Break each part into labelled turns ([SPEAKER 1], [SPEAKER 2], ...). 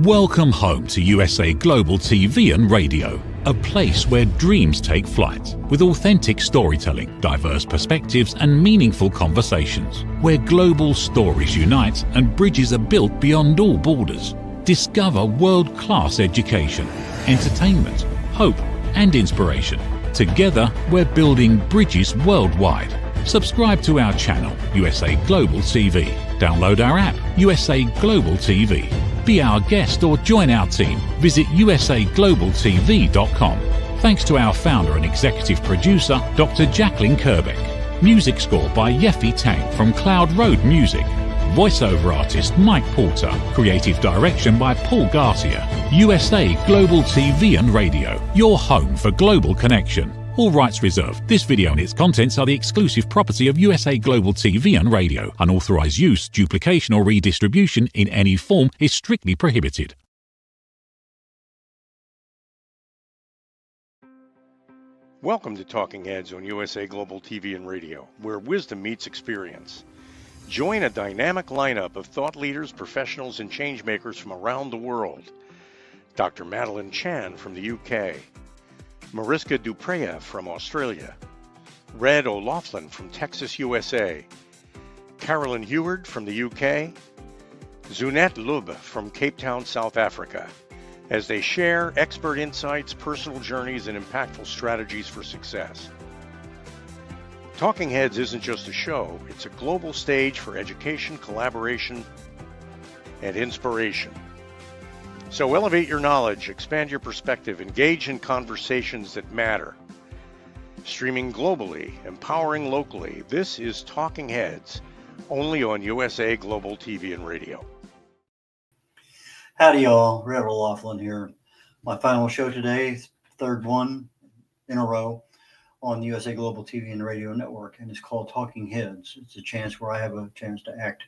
[SPEAKER 1] Welcome home to USA Global TV and Radio, a place where dreams take flight, with authentic storytelling, diverse perspectives and meaningful conversations, where global stories unite and bridges are built beyond all borders. Discover world-class education, entertainment, hope and inspiration. Together, we're building bridges worldwide. Subscribe to our channel, USA Global TV. Download our app, USA Global TV. Be our guest or join our team. Visit usaglobaltv.com. Thanks to our founder and executive producer, Dr. Jacqueline Kerbeck. Music score by Yeffy Tang from Cloud Road Music. Voiceover artist Mike Porter. Creative direction by Paul Garcia. USA Global TV and Radio. Your home for global connection. All rights reserved. This video and its contents are the exclusive property of USA Global TV and Radio. Unauthorized use, duplication or redistribution in any form is strictly prohibited.
[SPEAKER 2] Welcome to Talking Heads on USA Global TV and Radio, where wisdom meets experience. Join a dynamic lineup of thought leaders, professionals, and changemakers from around the world. Dr. Madeline Chan from the UK. Mariska Dupreya from Australia, red.olaughlin from Texas, USA, Carolyn Heward from the UK, Zunette Lub from Cape Town, South Africa, as they share expert insights, personal journeys, and impactful strategies for success. Talking Heads isn't just a show, it's a global stage for education, collaboration, and inspiration. So elevate your knowledge, expand your perspective, engage in conversations that matter. Streaming globally, empowering locally, this is Talking Heads, only on USA Global TV and Radio.
[SPEAKER 3] Howdy y'all, red.olaughlin here. My final show today, third one in a row on the USA Global TV and Radio Network, and it's called Talking Heads. It's a chance where I have a chance to act,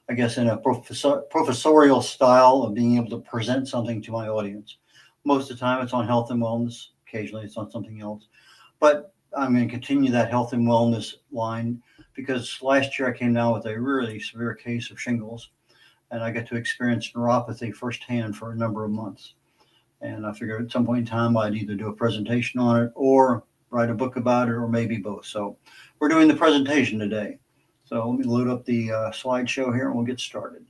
[SPEAKER 3] I guess, in a professorial style of being able to present something to my audience. Most of the time it's on health and wellness. Occasionally it's on something else. But I'm going to continue that health and wellness line because last year I came down with a really severe case of shingles, and I got to experience neuropathy firsthand for a number of months. And I figured at some point in time I'd either do a presentation on it or write a book about it, or maybe both. So we're doing the presentation today. So let me load up the slideshow here and we'll get started.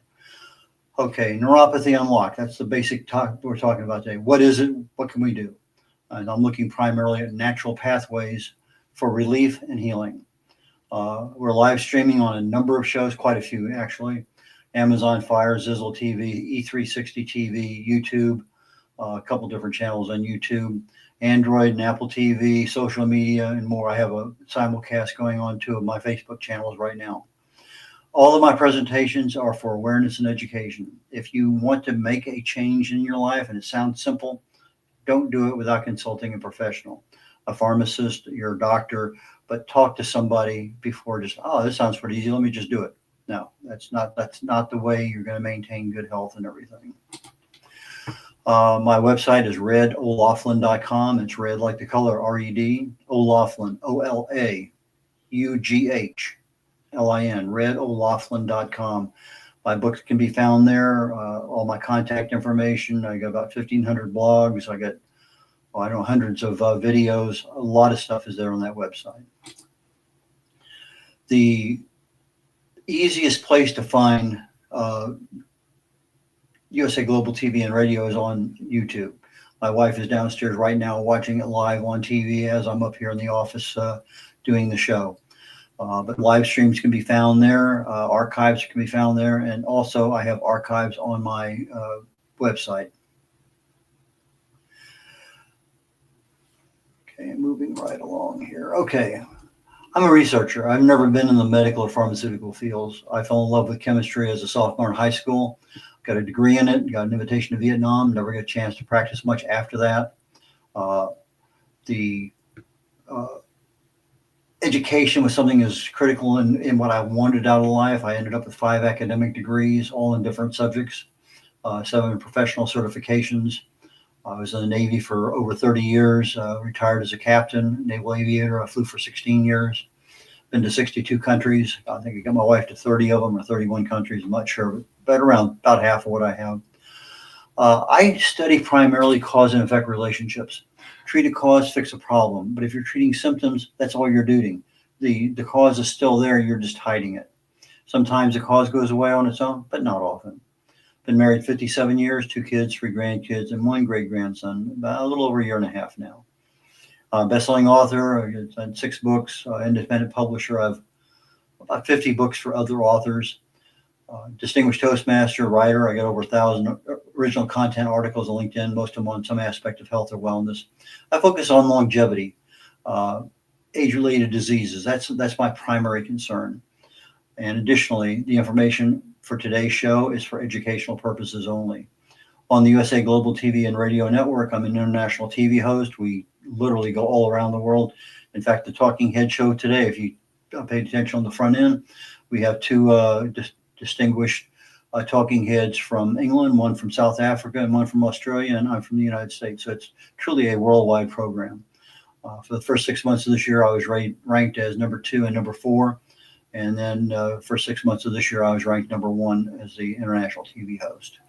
[SPEAKER 3] Okay, neuropathy unlocked. That's the basic talk we're talking about today. What is it? What can we do? And I'm looking primarily at natural pathways for relief and healing. We're live streaming on a number of shows, quite a few actually. Amazon Fire, Zizzle TV, E360 TV, YouTube, a couple different channels on YouTube, Android and Apple TV, social media, and more. I have a simulcast going on 2 of my Facebook channels right now. All of my presentations are for awareness and education. If you want to make a change in your life and it sounds simple, don't do it without consulting a professional, a pharmacist, your doctor, but talk to somebody before just, oh, this sounds pretty easy, let me just do it. No, that's not the way you're going to maintain good health and everything. My website is red.olaughlin.com. It's red like the color, R-E-D, Olaughlin, O-L-A-U-G-H-L-I-N, red.olaughlin.com. My books can be found there, all my contact information. I got about 1,500 blogs. I got, I don't know, hundreds of videos. A lot of stuff is there on that website. The easiest place to find USA Global TV and Radio is on YouTube. My wife is downstairs right now watching it live on TV as I'm up here in the office doing the show. But live streams can be found there. Archives can be found there. And also I have archives on my website. Okay, moving right along here. Okay, I'm a researcher. I've never been in the medical or pharmaceutical fields. I fell in love with chemistry as a sophomore in high school. Got a degree in it, got an invitation to Vietnam, never got a chance to practice much after that. Education was something as critical in what I wanted out of life. I ended up with 5 academic degrees, all in different subjects, 7 professional certifications. I was in the Navy for over 30 years, retired as a captain, naval aviator. I flew for 16 years, been to 62 countries. I think I got my wife to 30 of them or 31 countries, I'm not sure, but around about half of what I have. I study primarily cause and effect relationships. Treat a cause, fix a problem. But if you're treating symptoms, that's all you're doing. The cause is still there, you're just hiding it. Sometimes the cause goes away on its own, but not often. Been married 57 years, 2 kids, 3 grandkids, and 1 great-grandson, about a little over a year and a half now. Best-selling author, I've done 6 books, independent publisher. I've about 50 books for other authors. Distinguished Toastmaster, writer. I got over 1,000 original content articles on LinkedIn, most of them on some aspect of health or wellness. I focus on longevity, age-related diseases. That's my primary concern. And additionally, the information for today's show is for educational purposes only. On the USA Global TV and Radio Network, I'm an international TV host. We literally go all around the world. In fact, the Talking Head show today, if you paid attention on the front end, we have 2 distinguished talking heads from England, one from South Africa and one from Australia, and I'm from the United States. So it's truly a worldwide program. For the first 6 months of this year, I was ranked as number 2 and number 4. And then for 6 months of this year, I was ranked number 1 as the international TV host.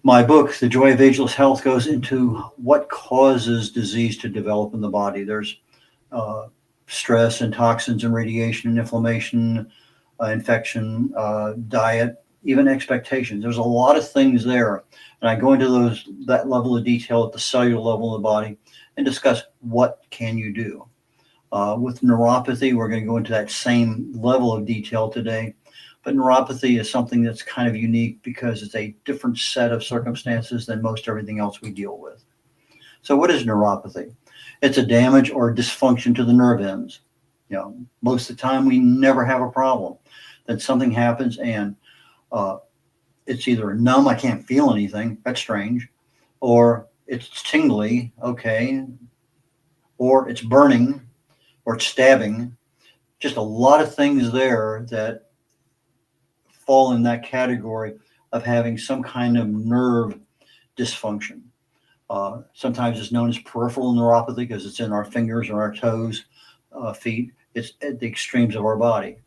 [SPEAKER 3] My book, The Joy of Ageless Health, goes into what causes disease to develop in the body. There's stress and toxins and radiation and inflammation, infection, diet, even expectations. There's a lot of things there. And I go into that level of detail at the cellular level of the body and discuss what can you do. With neuropathy, we're going to go into that same level of detail today. But neuropathy is something that's kind of unique because it's a different set of circumstances than most everything else we deal with. So what is neuropathy? It's a damage or dysfunction to the nerve ends. Most of the time we never have a problem. Then something happens and it's either numb, I can't feel anything, that's strange, or it's tingly, okay, or it's burning, or it's stabbing. Just a lot of things there that fall in that category of having some kind of nerve dysfunction. Sometimes it's known as peripheral neuropathy because it's in our fingers or our toes, feet. It's at the extremes of our body.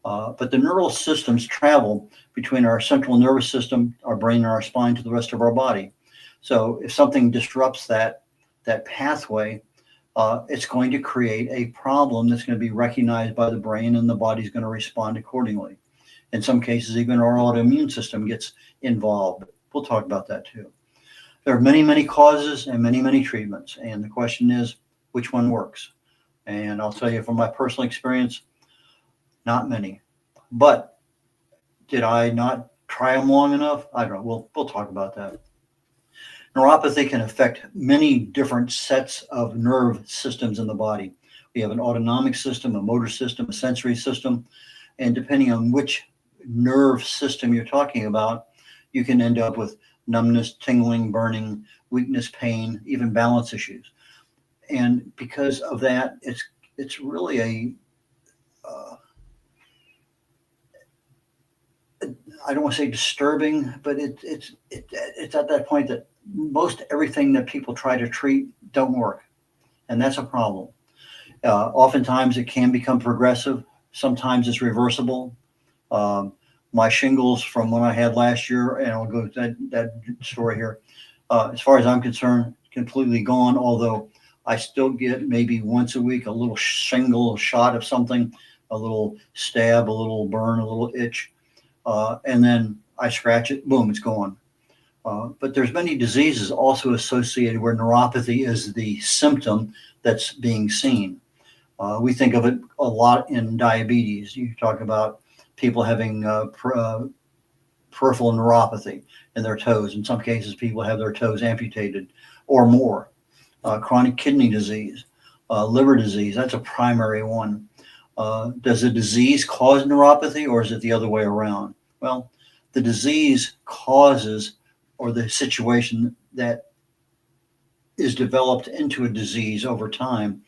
[SPEAKER 3] But the neural systems travel between our central nervous system, our brain, and our spine to the rest of our body. So if something disrupts that pathway, it's going to create a problem that's going to be recognized by the brain, and the body's going to respond accordingly. In some cases, even our autoimmune system gets involved. We'll talk about that too. There are many, many causes and many, many treatments. And the question is, which one works? And I'll tell you from my personal experience, not many. But did I not try them long enough? I don't know. We'll talk about that. Neuropathy can affect many different sets of nerve systems in the body. We have an autonomic system, a motor system, a sensory system. And depending on which nerve system you're talking about, you can end up with numbness, tingling, burning, weakness, pain, even balance issues. And because of that, it's really I don't want to say disturbing, but it's at that point that most everything that people try to treat don't work. And that's a problem. Oftentimes it can become progressive. Sometimes it's reversible. My shingles from when I had last year, and I'll go to that story here. As far as I'm concerned, completely gone, although I still get maybe once a week a little shingle shot of something, a little stab, a little burn, a little itch. And then I scratch it, boom, it's gone. But there's many diseases also associated where neuropathy is the symptom that's being seen. We think of it a lot in diabetes. You talk about people having peripheral neuropathy in their toes. In some cases, people have their toes amputated or more. Chronic kidney disease, liver disease, that's a primary one. Does the disease cause neuropathy, or is it the other way around? Well, the disease causes, or the situation that is developed into a disease over time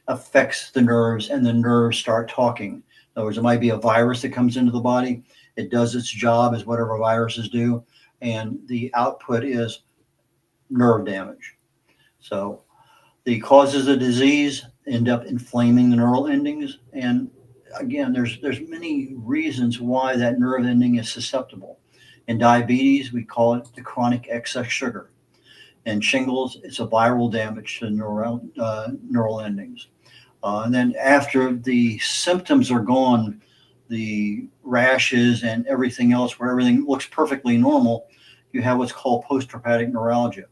[SPEAKER 3] affects the nerves, and the nerves start talking. In other words, it might be a virus that comes into the body. It does its job as whatever viruses do, and the output is nerve damage. So the causes of disease end up inflaming the neural endings. And again, there's many reasons why that nerve ending is susceptible. In diabetes, we call it the chronic excess sugar. In shingles, it's a viral damage to neural endings. And then after the symptoms are gone, the rashes and everything else, where everything looks perfectly normal, you have what's called posttraumatic neuralgia.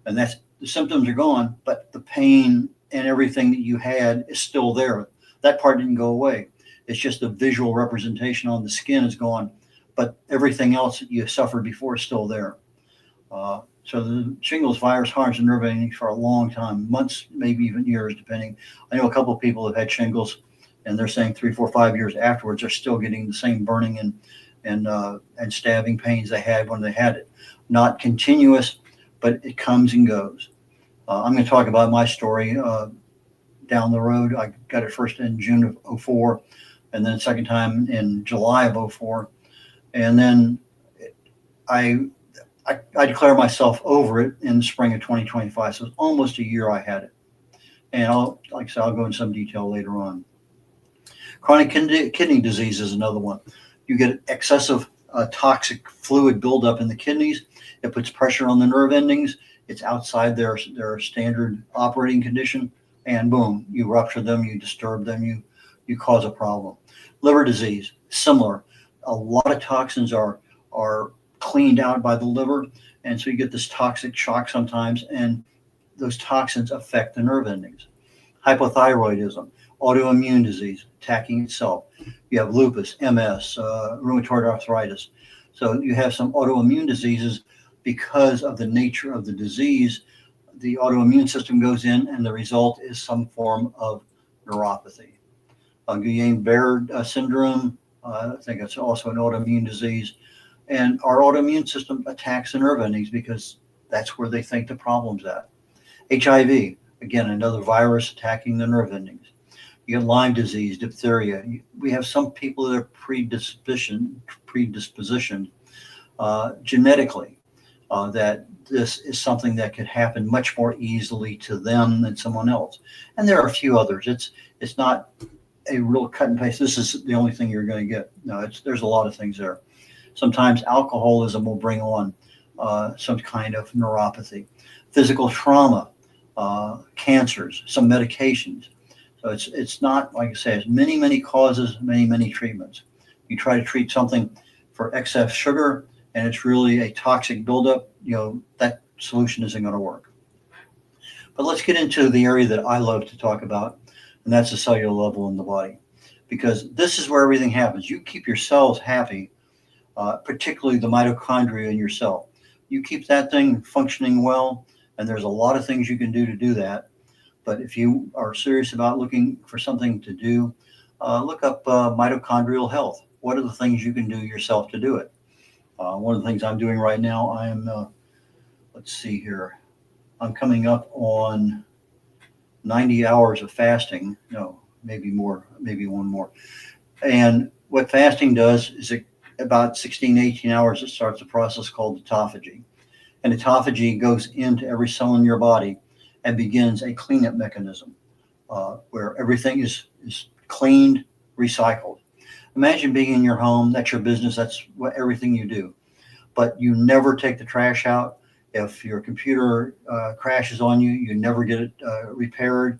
[SPEAKER 3] And that's the symptoms are gone, but the pain and everything that you had is still there. That part didn't go away. It's just the visual representation on the skin is gone, but everything else that you suffered before is still there. So the shingles virus harms the nerve endings for a long time, months, maybe even years, depending. I know a couple of people have had shingles, and they're saying 3, 4, 5 years afterwards, they're still getting the same burning and stabbing pains they had when they had it. Not continuous, but it comes and goes. I'm going to talk about my story down the road. I got it first in June of 2004, and then second time in July of 2004. And then I declare myself over it in the spring of 2025. So it's almost a year I had it. And like I said, I'll go into some detail later on. Chronic kidney disease is another one. You get excessive toxic fluid buildup in the kidneys. It puts pressure on the nerve endings. It's outside their standard operating condition. And boom, you rupture them, you disturb them, you cause a problem. Liver disease, similar. A lot of toxins are cleaned out by the liver, and so you get this toxic shock sometimes, and those toxins affect the nerve endings. Hypothyroidism, autoimmune disease attacking itself. You have lupus, MS, rheumatoid arthritis. So you have some autoimmune diseases because of the nature of the disease. The autoimmune system goes in, and the result is some form of neuropathy. Guillain-Barré syndrome, I think it's also an autoimmune disease. And our autoimmune system attacks the nerve endings because that's where they think the problem's at. HIV, again, another virus attacking the nerve endings. You get Lyme disease, diphtheria. We have some people that are predispositioned genetically, that this is something that could happen much more easily to them than someone else. And there are a few others. It's not a real cut and paste. This is the only thing you're going to get. No, there's a lot of things there. Sometimes alcoholism will bring on some kind of neuropathy, physical trauma, cancers, some medications. So it's not, like I say, it's many causes, many treatments. You try to treat something for excess sugar, and it's really a toxic buildup, that solution isn't going to work. But let's get into the area that I love to talk about, and that's the cellular level in the body, because this is where everything happens. You keep your cells happy, particularly the mitochondria in your cell. You keep that thing functioning well, and there's a lot of things you can do that. But if you are serious about looking for something to do, look up mitochondrial health. What are the things you can do yourself to do it? One of the things I'm doing right now, I am, let's see here, I'm coming up on 90 hours of fasting. No, maybe more, maybe one more. And what fasting does is about 16, 18 hours, it starts a process called autophagy. And autophagy goes into every cell in your body and begins a cleanup mechanism where everything is cleaned, recycled. Imagine being in your home, that's your business, that's everything you do. But you never take the trash out. If your computer crashes on you, you never get it repaired.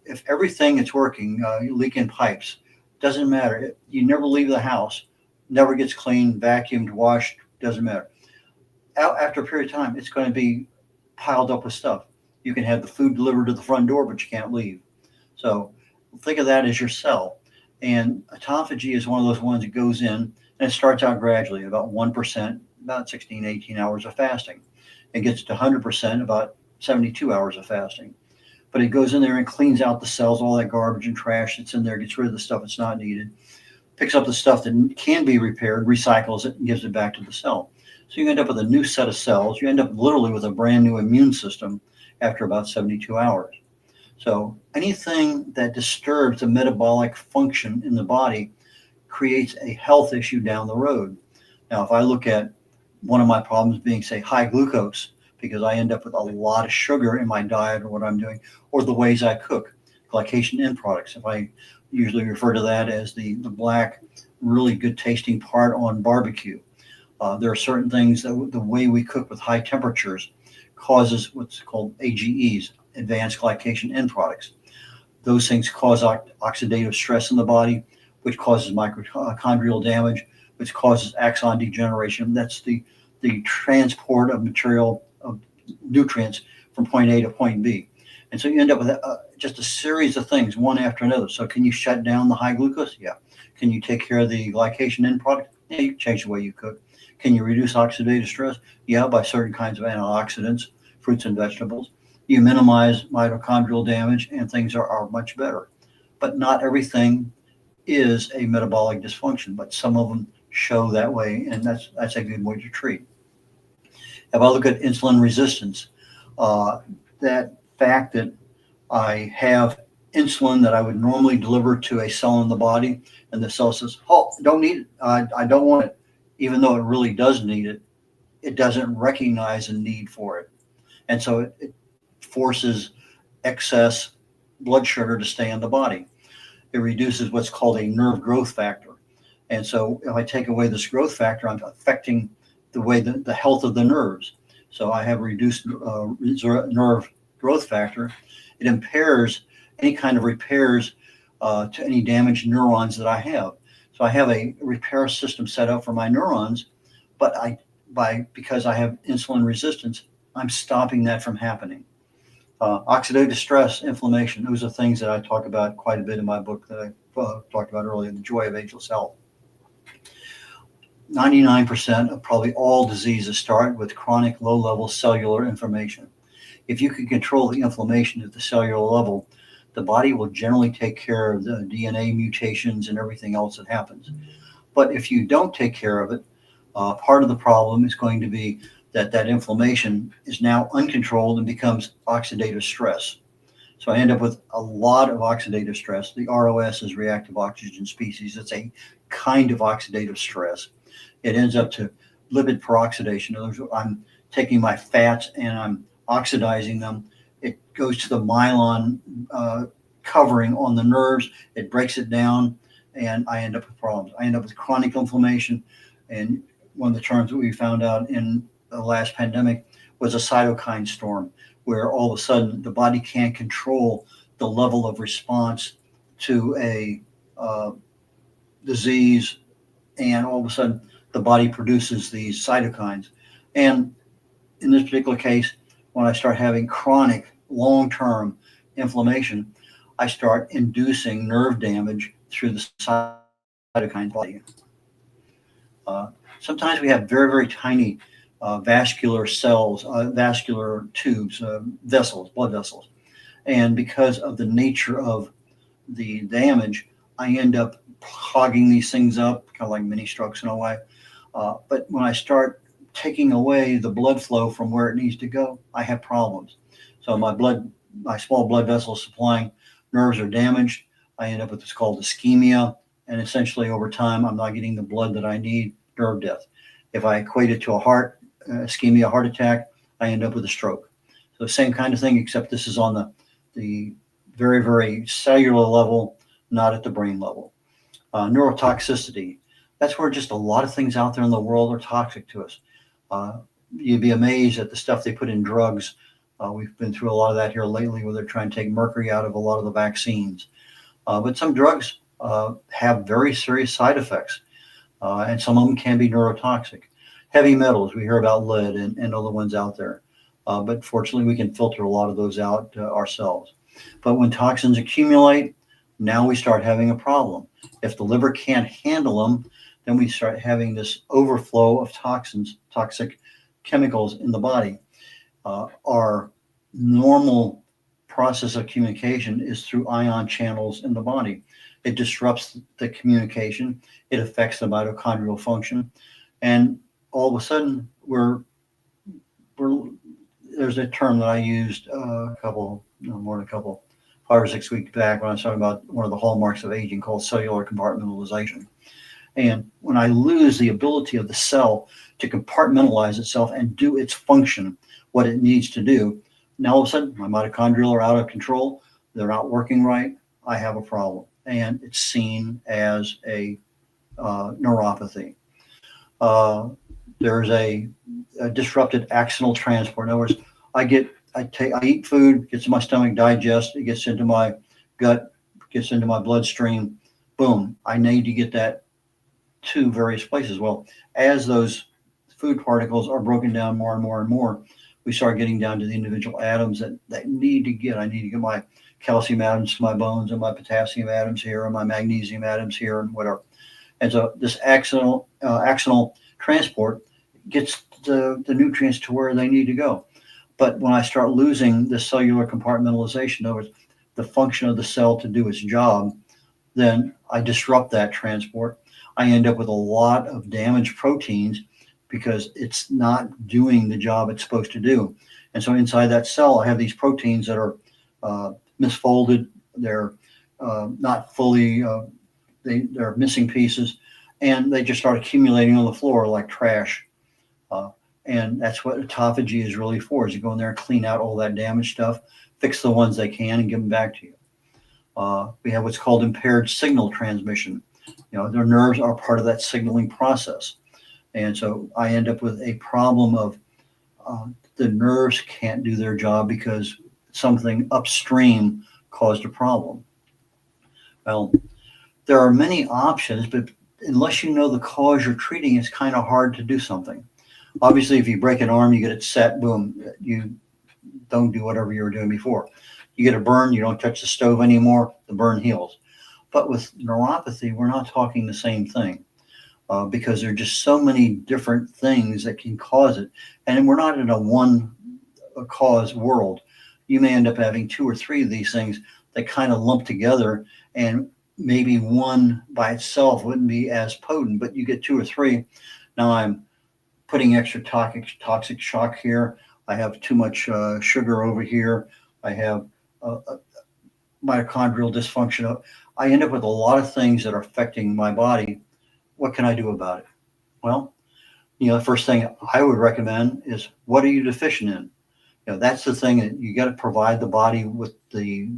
[SPEAKER 3] If everything is working, leaking pipes, doesn't matter. You never leave the house, never gets cleaned, vacuumed, washed, doesn't matter. After a period of time, it's going to be piled up with stuff. You can have the food delivered to the front door, but you can't leave. So think of that as your cell. And autophagy is one of those ones that goes in, and it starts out gradually, about 1%, about 16, 18 hours of fasting. It gets to 100%, about 72 hours of fasting. But it goes in there and cleans out the cells, all that garbage and trash that's in there, gets rid of the stuff that's not needed, picks up the stuff that can be repaired, recycles it, and gives it back to the cell. So you end up with a new set of cells. You end up literally with a brand new immune system after about 72 hours. So anything that disturbs the metabolic function in the body creates a health issue down the road. Now, if I look at one of my problems being, say, high glucose, because I end up with a lot of sugar in my diet or what I'm doing, or the ways I cook, glycation end products. If I usually refer to that as the black, really good tasting part on barbecue. There are certain things that the way we cook with high temperatures causes what's called AGEs, advanced glycation end products. Those things cause oxidative stress in the body, which causes mitochondrial damage, which causes axon degeneration. That's the transport of material, of nutrients from point A to point B. And so you end up with just a series of things, one after another. So can you shut down the high glucose? Yeah. Can you take care of the glycation end product? Yeah, you can change the way you cook. Can you reduce oxidative stress? Yeah, by certain kinds of antioxidants, fruits and vegetables. You minimize mitochondrial damage and things are much better. But not everything is a metabolic dysfunction, but some of them show that way, and that's a good way to treat. If I look at insulin resistance, that fact that I have insulin that I would normally deliver to a cell in the body, and the cell says, "Oh, don't need it. I don't want it," even though it really does need it. It doesn't recognize a need for it, and so it forces excess blood sugar to stay in the body. It reduces what's called a nerve growth factor, and so if I take away this growth factor, I'm affecting the way the health of the nerves. So I have reduced nerve growth factor. It impairs any kind of repairs to any damaged neurons that I have. So I have a repair system set up for my neurons, but because I have insulin resistance, I'm stopping that from happening. Oxidative stress, inflammation, those are things that I talk about quite a bit in my book that I talked about earlier, The Joy of Ageless Health. 99% of probably all diseases start with chronic low-level cellular inflammation. If you can control the inflammation at the cellular level, the body will generally take care of the DNA mutations and everything else that happens. But if you don't take care of it, part of the problem is going to be that inflammation is now uncontrolled and becomes oxidative stress. So I end up with a lot of oxidative stress. The ROS is reactive oxygen species. It's a kind of oxidative stress. It ends up to lipid peroxidation. In other words, I'm taking my fats and I'm oxidizing them. It goes to the myelin covering on the nerves. It breaks it down, and I end up with problems. I end up with chronic inflammation. And one of the terms that we found out in the last pandemic was a cytokine storm, where all of a sudden the body can't control the level of response to a disease, and all of a sudden the body produces these cytokines. And in this particular case, when I start having chronic long-term inflammation, I start inducing nerve damage through the cytokine body. Sometimes we have very, very tiny vascular cells, vascular tubes, vessels, blood vessels. And because of the nature of the damage, I end up clogging these things up, kind of like mini strokes in a way. But when I start taking away the blood flow from where it needs to go, I have problems. So my small blood vessels supplying nerves are damaged. I end up with what's called ischemia. And essentially over time, I'm not getting the blood that I need, nerve death. If I equate it to a heart, ischemia, heart attack, I end up with a stroke. So same kind of thing, except this is on the very, very cellular level, not at the brain level. Neurotoxicity. That's where just a lot of things out there in the world are toxic to us. You'd be amazed at the stuff they put in drugs. We've been through a lot of that here lately, where they're trying to take mercury out of a lot of the vaccines. But some drugs have very serious side effects, and some of them can be neurotoxic. Heavy metals, we hear about lead and other ones out there. But fortunately, we can filter a lot of those out ourselves. But when toxins accumulate, now we start having a problem. If the liver can't handle them, then we start having this overflow of toxins, toxic chemicals in the body. Our normal process of communication is through ion channels in the body. It disrupts the communication. It affects the mitochondrial function. And all of a sudden, there's a term that I used more than a couple, 5 or 6 weeks back, when I was talking about one of the hallmarks of aging called cellular compartmentalization. And when I lose the ability of the cell to compartmentalize itself and do its function, what it needs to do, now all of a sudden my mitochondria are out of control. They're not working right. I have a problem. And it's seen as a neuropathy. there's a disrupted axonal transport. In other words, I eat food, gets in my stomach, digests, it gets into my gut, gets into my bloodstream. Boom, I need to get that to various places. Well, as those food particles are broken down more and more and more, we start getting down to the individual atoms that I need to get my calcium atoms to my bones, and my potassium atoms here, and my magnesium atoms here, and whatever. And so this axonal transport gets the nutrients to where they need to go. But when I start losing the cellular compartmentalization, in other words, the function of the cell to do its job, then I disrupt that transport. I end up with a lot of damaged proteins because it's not doing the job it's supposed to do. And so inside that cell, I have these proteins that are misfolded. They're not fully, they're missing pieces, and they just start accumulating on the floor like trash. And that's what autophagy is really for, is you go in there and clean out all that damaged stuff, fix the ones they can, and give them back to you. We have what's called impaired signal transmission. Their nerves are part of that signaling process. And so I end up with a problem of the nerves can't do their job because something upstream caused a problem. Well, there are many options, but unless you know the cause you're treating, it's kind of hard to do something. Obviously, if you break an arm, you get it set, boom, you don't do whatever you were doing before. You get a burn, you don't touch the stove anymore, the burn heals. But with neuropathy, we're not talking the same thing because there are just so many different things that can cause it. And we're not in a one cause world. You may end up having 2 or 3 of these things that kind of lump together, and maybe one by itself wouldn't be as potent, but you get 2 or 3. Now I'm putting extra toxic shock here. I have too much sugar over here. I have mitochondrial dysfunction. I end up with a lot of things that are affecting my body. What can I do about it? Well, the first thing I would recommend is, what are you deficient in? That's the thing that you got to provide the body with the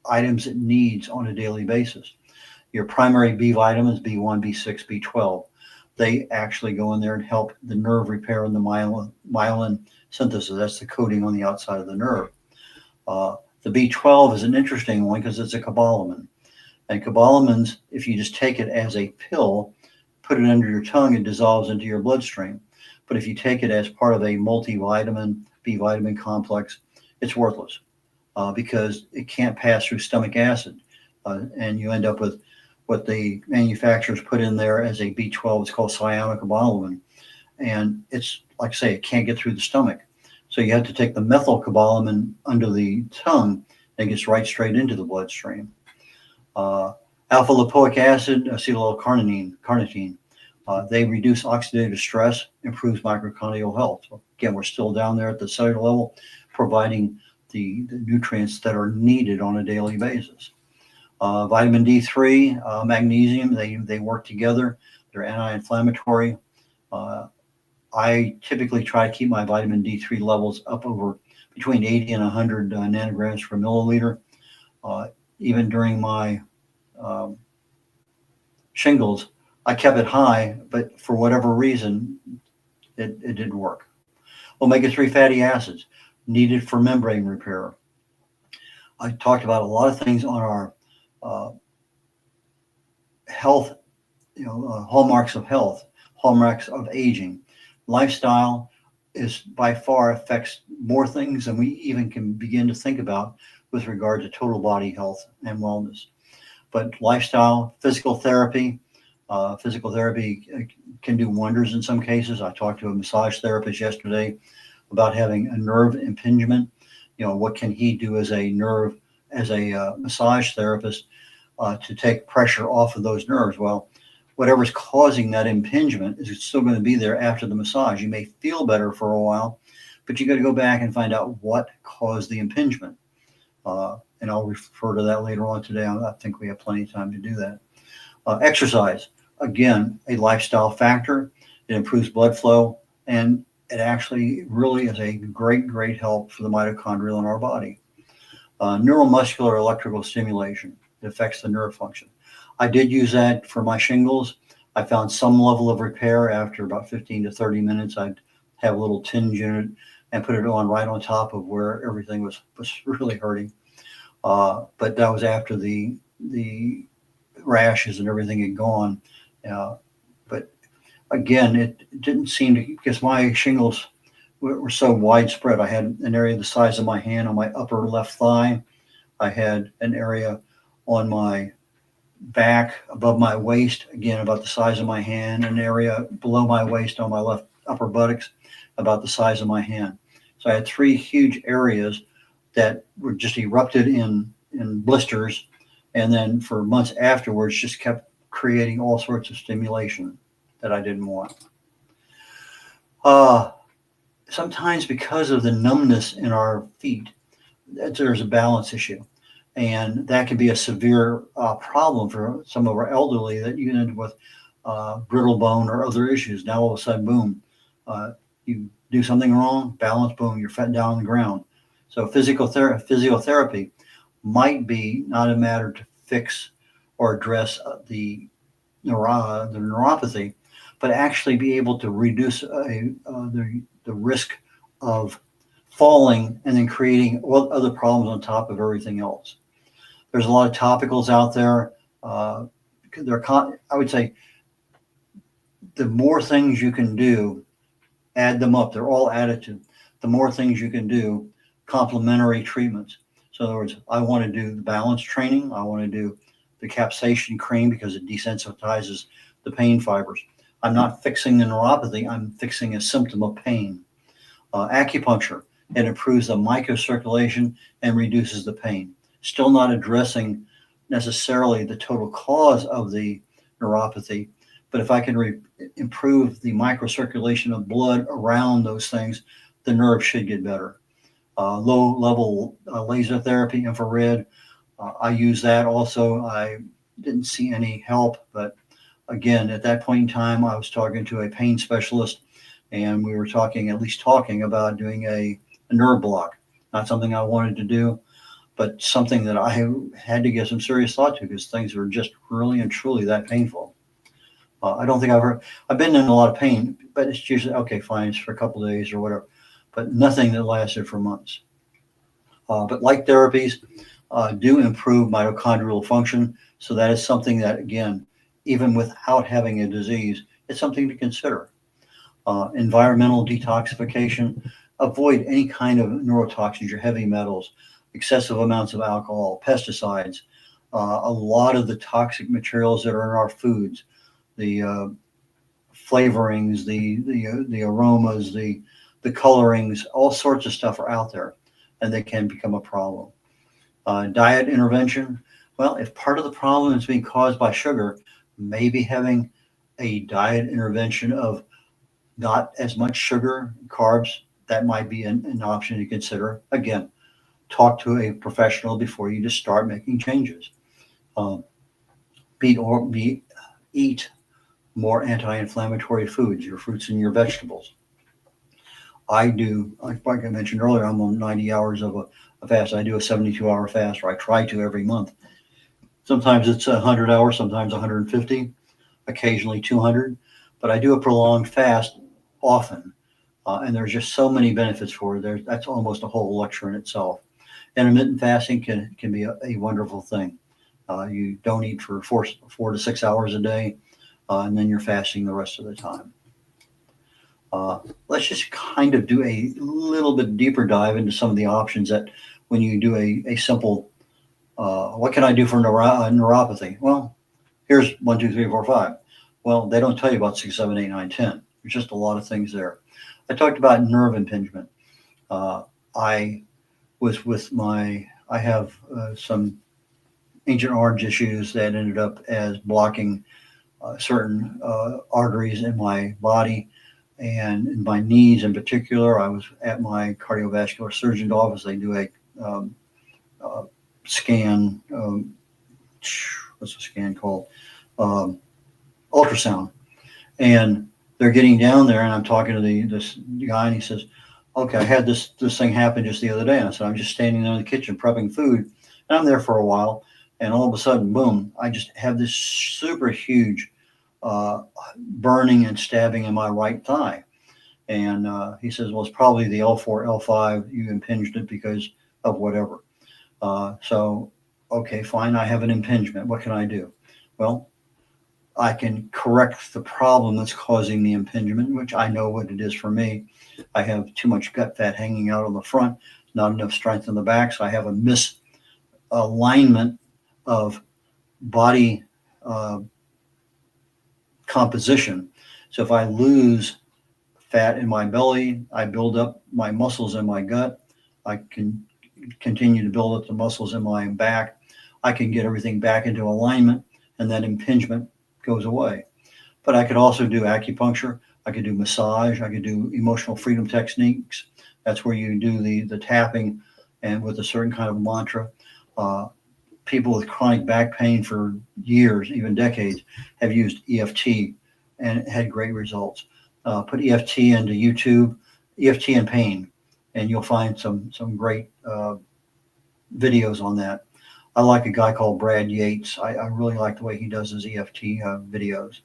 [SPEAKER 3] items it needs on a daily basis. Your primary B vitamins, B1, B6, B12, they actually go in there and help the nerve repair and the myelin synthesis. That's the coating on the outside of the nerve. The B12 is an interesting one because it's a cobalamin. And cobalamins, if you just take it as a pill, put it under your tongue, it dissolves into your bloodstream. But if you take it as part of a multivitamin, B vitamin complex, it's worthless because it can't pass through stomach acid. And you end up with what the manufacturers put in there as a B12. It's called cyanocobalamin. And it's, like I say, it can't get through the stomach. So you have to take the methylcobalamin under the tongue, and it gets right straight into the bloodstream. Alpha lipoic acid, acetylcarnitine, they reduce oxidative stress, improves mitochondrial health. So again, we're still down there at the cellular level, providing the nutrients that are needed on a daily basis. Vitamin D3, magnesium, they work together. They're anti-inflammatory. I typically try to keep my vitamin D3 levels up over between 80 and 100 nanograms per milliliter. Even during my shingles, I kept it high, but for whatever reason, it didn't work. Omega-3 fatty acids, needed for membrane repair. I talked about a lot of things on our health, hallmarks of health, hallmarks of aging. Lifestyle is by far affects more things than we even can begin to think about with regard to total body health and wellness. But lifestyle, physical therapy can do wonders in some cases. I talked to a massage therapist yesterday about having a nerve impingement. What can he do as a massage therapist to take pressure off of those nerves? Well, whatever's causing that impingement is still going to be there after the massage. You may feel better for a while, but you got to go back and find out what caused the impingement. And I'll refer to that later on today. I think we have plenty of time to do that. Exercise, again, a lifestyle factor. It improves blood flow, and it actually really is a great help for the mitochondria in our body. Neuromuscular electrical stimulation. It affects the nerve function. I did use that for my shingles. I found some level of repair after about 15 to 30 minutes. I'd have a little tinge in it and put it on right on top of where everything was really hurting. But that was after the rashes and everything had gone. But again, it didn't seem to, because my shingles were so widespread. I had an area the size of my hand on my upper left thigh. I had an area on my back above my waist, again about the size of my hand, an area below my waist on my left upper buttocks about the size of my hand. So I had 3 huge areas that were just erupted in blisters, and then for months afterwards just kept creating all sorts of stimulation that I didn't want. Sometimes because of the numbness in our feet, there's a balance issue. And that can be a severe problem for some of our elderly, that you end up with brittle bone or other issues. Now all of a sudden, boom, you do something wrong, balance, boom, you're fed down on the ground. So physiotherapy might be not a matter to fix or address the neuropathy, but actually be able to reduce the risk of falling and then creating other problems on top of everything else. There's a lot of topicals out there. I would say the more things you can do, add them up. They're all additive. The more things you can do, complementary treatments. So in other words, I want to do the balance training. I want to do the capsaicin cream because it desensitizes the pain fibers. I'm not fixing the neuropathy. I'm fixing a symptom of pain. Acupuncture, it improves the microcirculation and reduces the pain. Still not addressing necessarily the total cause of the neuropathy, but if I can improve the microcirculation of blood around those things, the nerve should get better. Low-level laser therapy, infrared, I use that also. I didn't see any help, but again, at that point in time, I was talking to a pain specialist, and we were talking about doing a nerve block. Not something I wanted to do, but something that I had to give some serious thought to, because things were just really and truly that painful. I don't think I've been in a lot of pain, but it's usually, okay, fine, it's for a couple of days or whatever, but nothing that lasted for months. But light therapies do improve mitochondrial function. So that is something that, again, even without having a disease, it's something to consider. Environmental detoxification, avoid any kind of neurotoxins, your heavy metals, excessive amounts of alcohol, pesticides, a lot of the toxic materials that are in our foods, the flavorings, the aromas, the colorings, all sorts of stuff are out there, and they can become a problem. Diet intervention, well, if part of the problem is being caused by sugar, maybe having a diet intervention of not as much sugar, carbs, that might be an option to consider. Again, talk to a professional before you just start making changes. Eat more anti-inflammatory foods, your fruits and your vegetables. I do, like I mentioned earlier, I'm on 90 hours of a fast. I do a 72-hour fast, or I try to every month. Sometimes it's 100 hours, sometimes 150, occasionally 200, but I do a prolonged fast often. And there's just so many benefits for it. That's almost a whole lecture in itself. Intermittent fasting can be a wonderful thing. You don't eat for 4 to 6 hours a day, and then you're fasting the rest of the time. Let's just kind of do a little bit deeper dive into some of the options that when you do a simple, what can I do for neuropathy? Well, here's 1, 2, 3, 4, 5. Well, they don't tell you about 6, 7, 8, 9, 10. There's just a lot of things there. I talked about nerve impingement. I have some Agent Orange issues that ended up as blocking certain arteries in my body and in my knees in particular. I was at my cardiovascular surgeon's office. They do a scan. What's the scan called? Ultrasound. And they're getting down there, and I'm talking to this guy, and he says, okay, I had this thing happen just the other day. And I said, I'm just standing there in the kitchen prepping food, and I'm there for a while, and all of a sudden, boom, I just have this super huge burning and stabbing in my right thigh. And he says, well, it's probably the L4, L5. You impinged it because of whatever. So, okay, fine. I have an impingement. What can I do? Well, I can correct the problem that's causing the impingement, which I know what it is for me. I have too much gut fat hanging out on the front, not enough strength in the back. So I have a misalignment of body composition. So if I lose fat in my belly, I build up my muscles in my gut. I can continue to build up the muscles in my back. I can get everything back into alignment, and that impingement goes away. But I could also do acupuncture. I could do massage. I could do emotional freedom techniques. That's where you do the tapping and with a certain kind of mantra. People with chronic back pain for years, even decades, have used EFT and had great results. Put EFT into YouTube, EFT and pain, and you'll find some great videos on that. I like a guy called Brad Yates. I really like the way he does his EFT videos.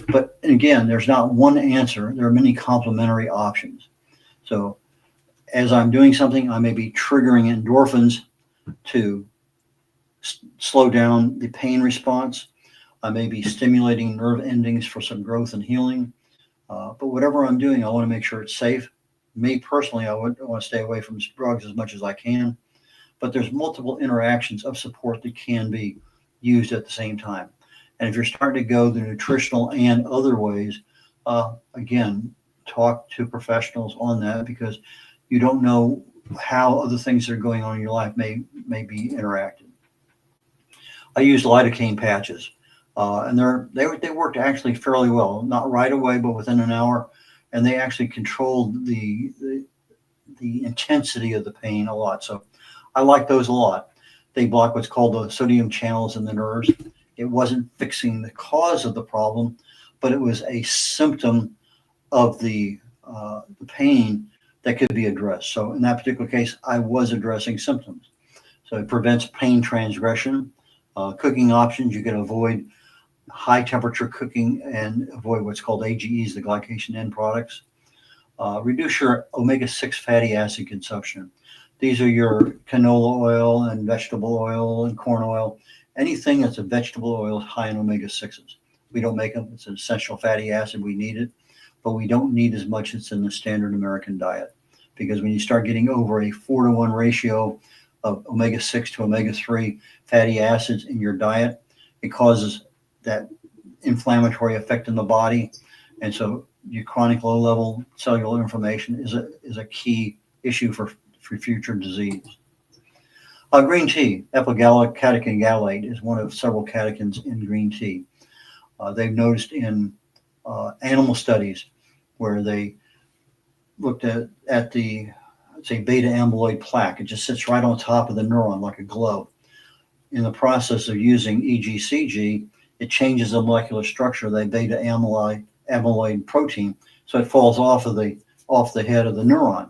[SPEAKER 3] But again, there's not one answer. There are many complementary options. So as I'm doing something, I may be triggering endorphins to slow down the pain response. I may be stimulating nerve endings for some growth and healing. But whatever I'm doing, I want to make sure it's safe. Me personally, I want to stay away from drugs as much as I can. But there's multiple interactions of support that can be used at the same time. And if you're starting to go the nutritional and other ways, again, talk to professionals on that, because you don't know how other things that are going on in your life may be interacted. I used lidocaine patches, and they worked actually fairly well, not right away, but within an hour, and they actually controlled the intensity of the pain a lot. So I like those a lot. They block what's called the sodium channels in the nerves. It wasn't fixing the cause of the problem, but it was a symptom of the pain that could be addressed. So in that particular case, I was addressing symptoms. So it prevents pain transgression. Cooking options, you can avoid high temperature cooking and avoid what's called AGEs, the glycation end products. Reduce your omega-6 fatty acid consumption. These are your canola oil and vegetable oil and corn oil. Anything that's a vegetable oil is high in omega-6s. We don't make them. It's an essential fatty acid. We need it, but we don't need as much as in the standard American diet, because when you start getting over a 4-to-1 ratio of omega-6 to omega-3 fatty acids in your diet, it causes that inflammatory effect in the body. And so your chronic low-level cellular inflammation is a key issue for future disease. Green tea, epigallocatechin gallate, is one of several catechins in green tea. They've noticed in animal studies where they looked at the, let's say, beta amyloid plaque. It just sits right on top of the neuron like a glove. In the process of using EGCG, it changes the molecular structure of that beta amyloid protein, so it falls off the head of the neuron.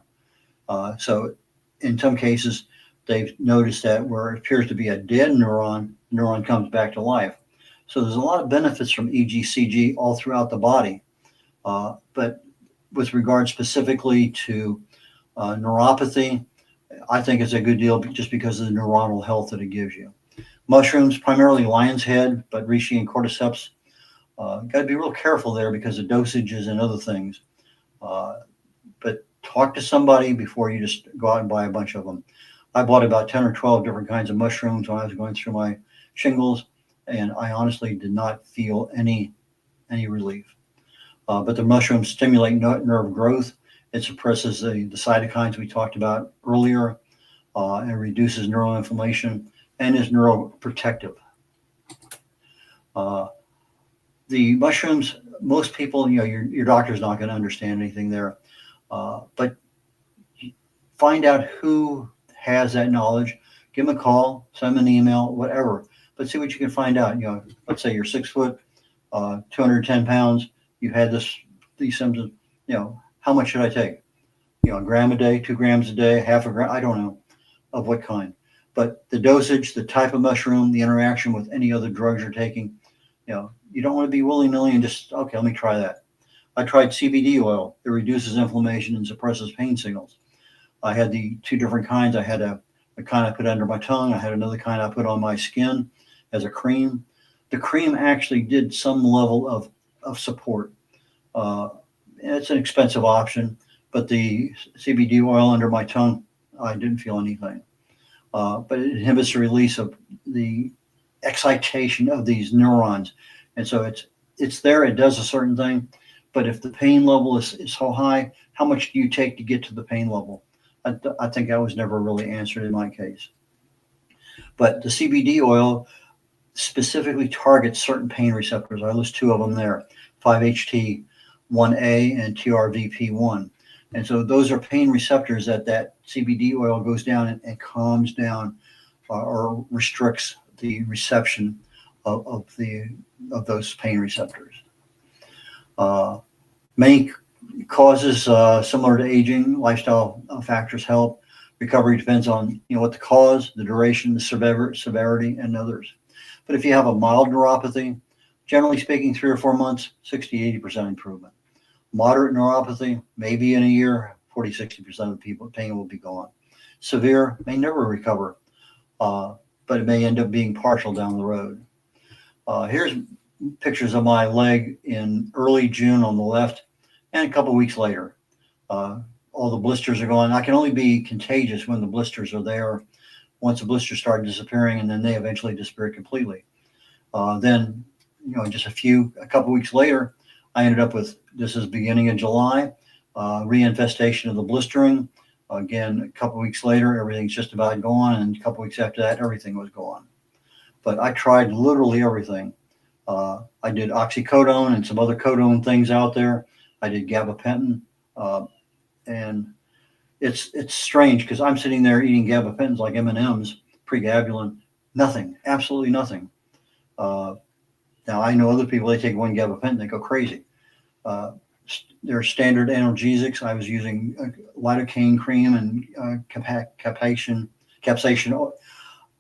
[SPEAKER 3] So in some cases, they've noticed that where it appears to be a dead neuron comes back to life. So there's a lot of benefits from EGCG all throughout the body. But with regard specifically to neuropathy, I think it's a good deal just because of the neuronal health that it gives you. Mushrooms, primarily lion's head, but reishi and cordyceps. Got to be real careful there because of dosages and other things. But talk to somebody before you just go out and buy a bunch of them. I bought about 10 or 12 different kinds of mushrooms when I was going through my shingles, and I honestly did not feel any relief. But the mushrooms stimulate nerve growth. It suppresses the cytokines we talked about earlier. It reduces neural inflammation and is neuroprotective. The mushrooms, most people, your doctor's not going to understand anything there. But find out who has that knowledge. Give them a call, send them an email, whatever. But see what you can find out. Let's say you're 6 foot, 210 pounds. You had these symptoms. How much should I take? A gram a day, 2 grams a day, half a gram. I don't know of what kind. But the dosage, the type of mushroom, the interaction with any other drugs you're taking, You don't want to be willy-nilly and just, okay, let me try that. I tried CBD oil. It reduces inflammation and suppresses pain signals. I had the two different kinds. I had a kind I put under my tongue. I had another kind I put on my skin as a cream. The cream actually did some level of support. It's an expensive option, but the CBD oil under my tongue, I didn't feel anything. But it inhibits the release of the excitation of these neurons. And so it's there, it does a certain thing. But if the pain level is so high, how much do you take to get to the pain level? I think that was never really answered in my case. But the CBD oil specifically targets certain pain receptors. I list two of them there, 5-HT1A and TRVP1. And so those are pain receptors that CBD oil goes down and calms down or restricts the reception of those pain receptors. Many causes similar to aging, lifestyle factors help. Recovery depends on what the cause, the duration, the severity, and others. But if you have a mild neuropathy, generally speaking, 3 or 4 months, 60-80% improvement. Moderate neuropathy, maybe in a year, 40-60% of the people, pain will be gone. Severe may never recover, but it may end up being partial down the road. Here's pictures of my leg in early June on the left, and a couple of weeks later. All the blisters are gone. I can only be contagious when the blisters are there. Once the blisters start disappearing, and then they eventually disappear completely. Then, just a couple of weeks later, I ended up with, this is beginning of July, reinfestation of the blistering. Again, a couple of weeks later, everything's just about gone, and a couple of weeks after that, everything was gone. But I tried literally everything. I did oxycodone and some other codone things out there. I did gabapentin, and it's strange because I'm sitting there eating gabapentins like M&Ms, pregabalin, nothing, absolutely nothing. Now I know other people, they take one gabapentin, they go crazy. They're standard analgesics. I was using lidocaine cream and capsaicin.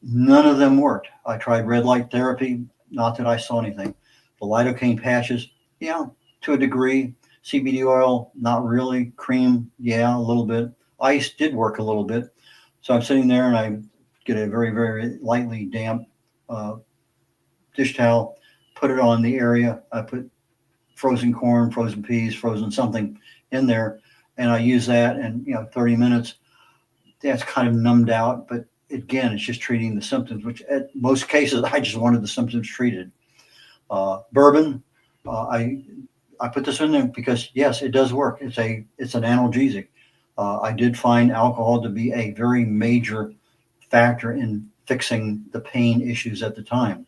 [SPEAKER 3] None of them worked. I tried red light therapy, not that I saw anything. The lidocaine patches, to a degree. CBD oil, not really. Cream, a little bit. Ice did work a little bit. So I'm sitting there and I get a very, very lightly damp dish towel, put it on the area. I put frozen corn, frozen peas, frozen something in there, and I use that, and 30 minutes, that's kind of numbed out. But again, it's just treating the symptoms, which at most cases, I just wanted the symptoms treated. Bourbon, I put this in there because yes, it does work. It's an analgesic. I did find alcohol to be a very major factor in fixing the pain issues at the time.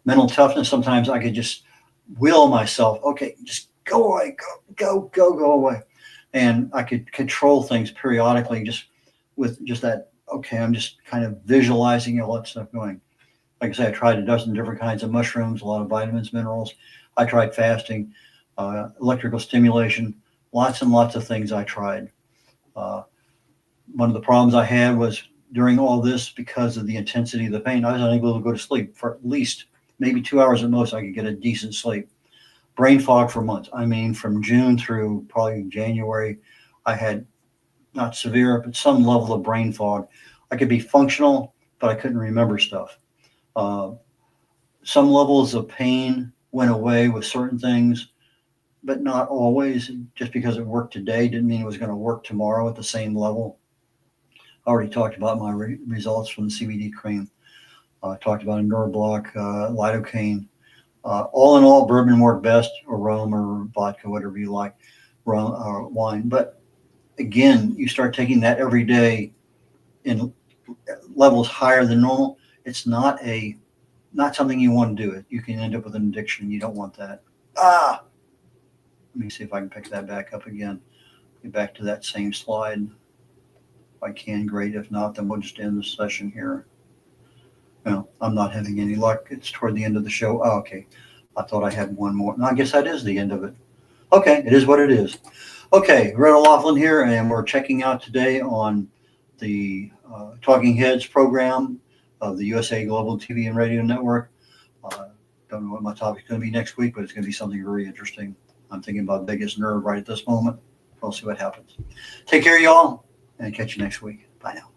[SPEAKER 3] Mental toughness, sometimes I could just will myself, okay, just go away, go away. And I could control things periodically just with just that, okay, I'm just kind of visualizing all that stuff going. Like I said, I tried a dozen different kinds of mushrooms, a lot of vitamins, minerals. I tried fasting, electrical stimulation, lots and lots of things I tried. One of the problems I had was during all this, because of the intensity of the pain, I was unable to go to sleep for at least maybe 2 hours at most. I could get a decent sleep. Brain fog for months. I mean, from June through probably January, I had not severe, but some level of brain fog. I could be functional, but I couldn't remember stuff. Some levels of pain went away with certain things, but not always. Just because it worked today didn't mean it was going to work tomorrow at the same level. I already talked about my results from the CBD cream. I talked about a Neuroblock, lidocaine. All in all, bourbon worked best, or rum, or vodka, whatever you like, rum or wine. But again, you start taking that every day in levels higher than normal. It's not something you want to do. You can end up with an addiction. You don't want that. Let me see if I can pick that back up again. Get back to that same slide. If I can, great. If not, then we'll just end the session here. No, I'm not having any luck. It's toward the end of the show. Oh, okay. I thought I had one more. No, I guess that is the end of it. Okay, it is what it is. Okay, red.olaughlin here, and we're checking out today on the Talking Heads program of the USA Global TV and Radio Network. Don't know what my topic's going to be next week, but it's going to be something very interesting. I'm thinking about vagus nerve right at this moment. We'll see what happens. Take care, y'all, and catch you next week. Bye now.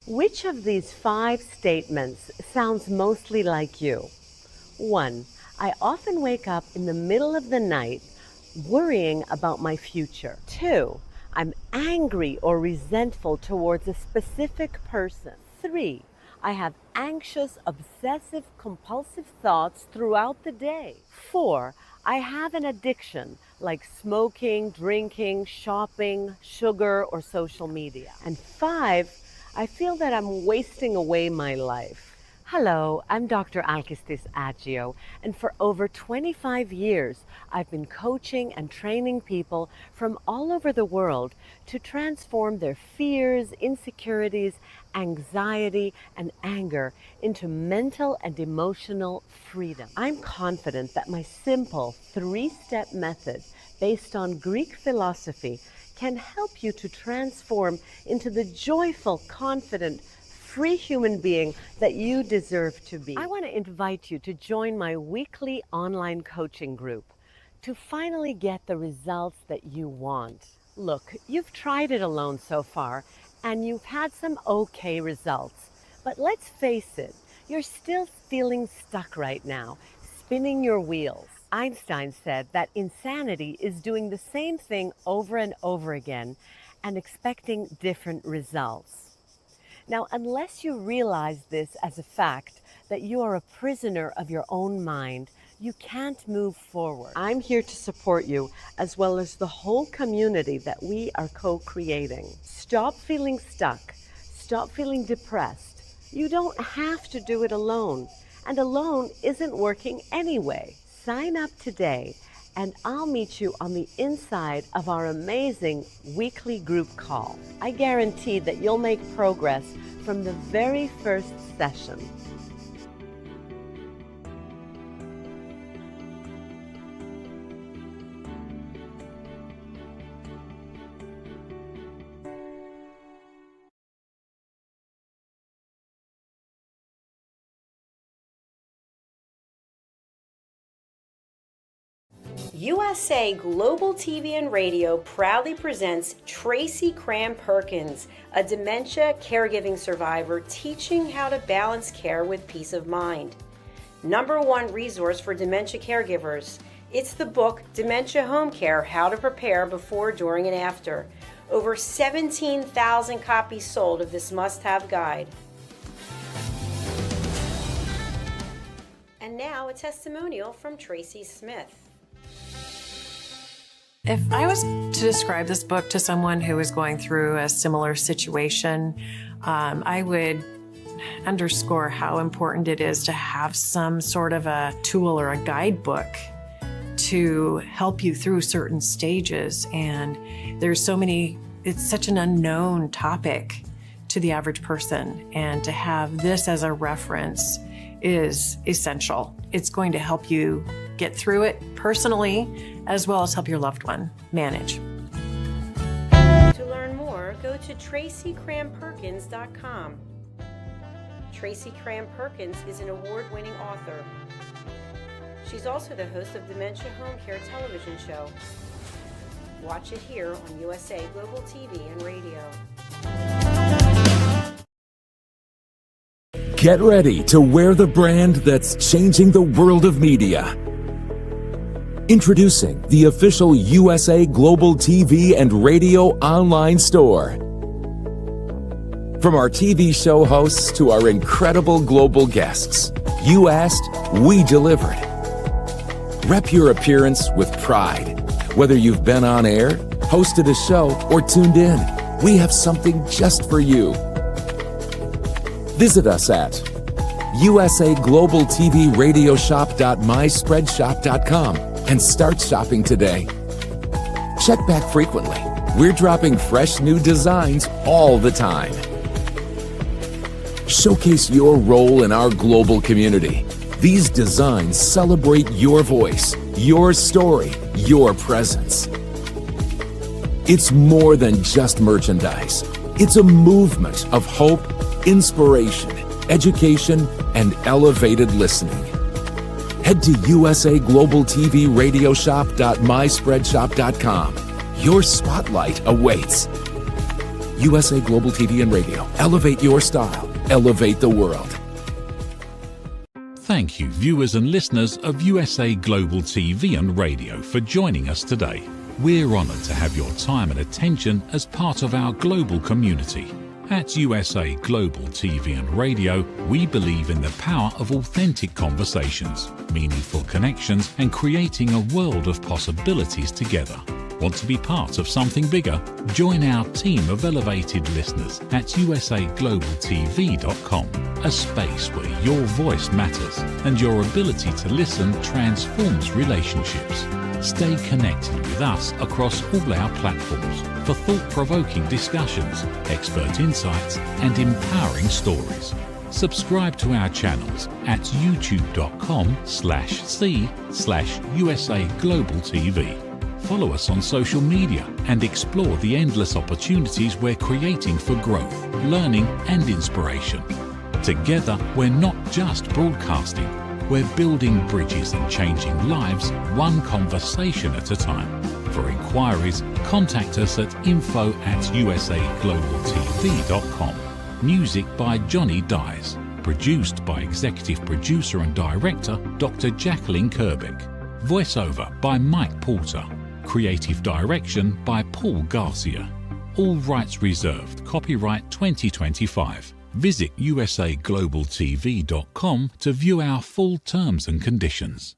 [SPEAKER 4] Which of these 5 statements sounds mostly like you? 1. I often wake up in the middle of the night worrying about my future. 2. I'm angry or resentful towards a specific person. 3. I have anxious, obsessive, compulsive thoughts throughout the day. 4. I have an addiction like smoking, drinking, shopping, sugar, or social media. And 5, I feel that I'm wasting away my life. Hello, I'm Dr. Alkistis Agio, and for over 25 years, I've been coaching and training people from all over the world to transform their fears, insecurities, anxiety, and anger into mental and emotional freedom. I'm confident that my simple 3-step method based on Greek philosophy can help you to transform into the joyful, confident, free human being that you deserve to be. I want to invite you to join my weekly online coaching group to finally get the results that you want. Look, you've tried it alone so far and you've had some okay results, but let's face it, you're still feeling stuck right now, spinning your wheels. Einstein said that insanity is doing the same thing over and over again and expecting different results. Now, unless you realize this as a fact, that you are a prisoner of your own mind, you can't move forward. I'm here to support you, as well as the whole community that we are co-creating. Stop feeling stuck. Stop feeling depressed. You don't have to do it alone, and alone isn't working anyway. Sign up today, and I'll meet you on the inside of our amazing weekly group call. I guarantee that you'll make progress from the very first session.
[SPEAKER 5] USA Global TV and Radio proudly presents Tracy Cram Perkins, a dementia caregiving survivor teaching how to balance care with peace of mind. #1 resource for dementia caregivers. It's the book Dementia Home Care: How to Prepare Before, During, and After. Over 17,000 copies sold of this must-have guide. And now a testimonial from Tracy Smith.
[SPEAKER 6] If I was to describe this book to someone who is going through a similar situation, I would underscore how important it is to have some sort of a tool or a guidebook to help you through certain stages. And there's so many, it's such an unknown topic to the average person. And to have this as a reference is essential. It's going to help you get through it personally, as well as help your loved one manage.
[SPEAKER 5] To learn more, go to TracyCramPerkins.com. Tracy Cram Perkins is an award-winning author. She's also the host of Dementia Home Care television show. Watch it here on USA Global TV and Radio.
[SPEAKER 7] Get ready to wear the brand that's changing the world of media. Introducing the official USA Global TV and Radio online store. From our TV show hosts to our incredible global guests, you asked, we delivered. Rep your appearance with pride. Whether you've been on air, hosted a show, or tuned in, we have something just for you. Visit us at usaglobaltvradioshoп.myspreadshop.com and start shopping today. Check back frequently. We're dropping fresh new designs all the time. showcase your role in our global community. These designs celebrate your voice, your story, your presence. It's more than just merchandise. It's a movement of hope, inspiration, education, and elevated listening. Head to usaglobaltvradiosshop.myspreadshop.com. Your spotlight awaits. USA Global TV and Radio. Elevate your style. Elevate the world.
[SPEAKER 1] Thank you, viewers and listeners of USA Global TV and Radio, for joining us today. We're honoured to have your time and attention as part of our global community. At USA Global TV and Radio, we believe in the power of authentic conversations, meaningful connections, and creating a world of possibilities together. Want to be part of something bigger? Join our team of elevated listeners at usaglobaltv.com, a space where your voice matters and your ability to listen transforms relationships. Stay connected with us across all our platforms for thought-provoking discussions, expert insights, and empowering stories. Subscribe to our channels at youtube.com/c/USAGlobalTV. Follow us on social media and explore the endless opportunities we're creating for growth, learning, and inspiration. Together, we're not just broadcasting, we're building bridges and changing lives one conversation at a time. For inquiries, contact us at info@usaglobaltv.com. Music by Johnny Dyes. Produced by Executive Producer and Director Dr. Jacqueline Kerbeck. Voiceover by Mike Porter. Creative Direction by Paul Garcia. All rights reserved. Copyright 2025. Visit usaglobaltv.com to view our full terms and conditions.